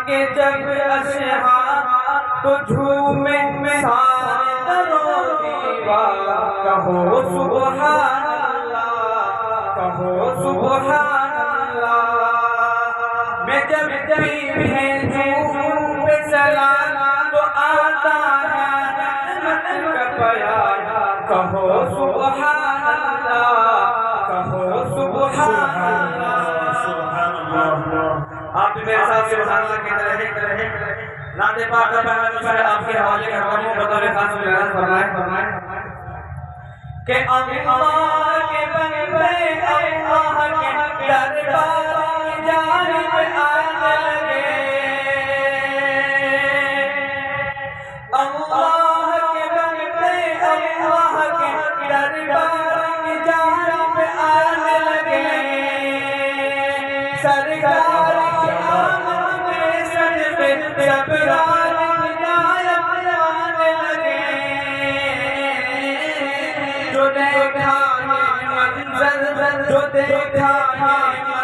کہ جب اشعار تو جھومے سارے در و دیوار کہو سبحان اللہ کہو سبحان اللہ میں جب بھی بھیجوں پہ سلام تو آتا ہے رحمت کا پیام کہو سبحان اللہ کہو سبحان اللہ سبحان اللہ آپ بھی میرے ساتھ سبحان اللہ کہتے رہے نعت پاک کا پہلا مشاہدہ آپ کے حوالے کرتا ہوں بطور خاص ملاحظہ فرمائیں کہ اللہ کے بندے اللہ کے دربار کی جانب آنے لگے اللہ کے بندے اللہ کے دربار کی جانب آنے لگے سرکار کی آمد میں سجدے جب راہ ہدایت آنے لگے جو دیکھا یہ منظر جو دیکھا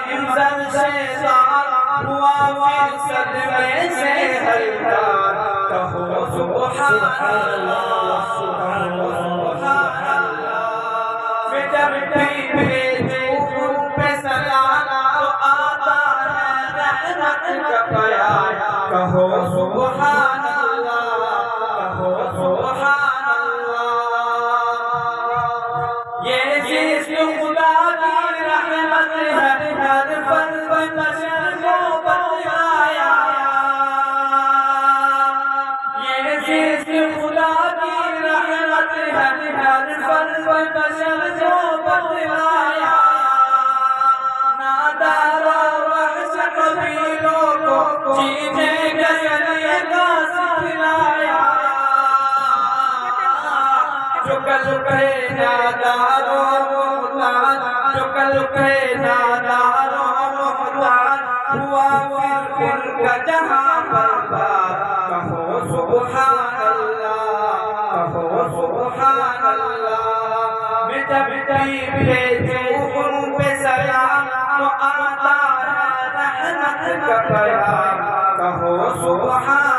یہ منظر شیطان ہوا پھر صدمے سے ہلکا کہو سبحان اللہ سبحان اللہ میں جب بھی بھیجوں پہ سلام تو آتا ہے رحمت کا پیام کہو سبحان اللہ کہو سبحان اللہ یہ جسم خدا کی رحمت ہے ہر فرد بشر کو بتلایا یہ جسم خدا کی رحمت ہے ہر فرد بشر کو بتلایا نادار وحش قبیلوں کو جینے کا سلیقہ سکھلایا جو کل کہے نادار و محتاج جو کل کہے نادار و محتاج ہوا پھر ان کا جہاں برباد کہو سبحان اللہ کہو سبحان اللہ میں جب بھی بھیجوں ان پہ سلام تو آتا ہے رحمت کا پیام کہو سبحان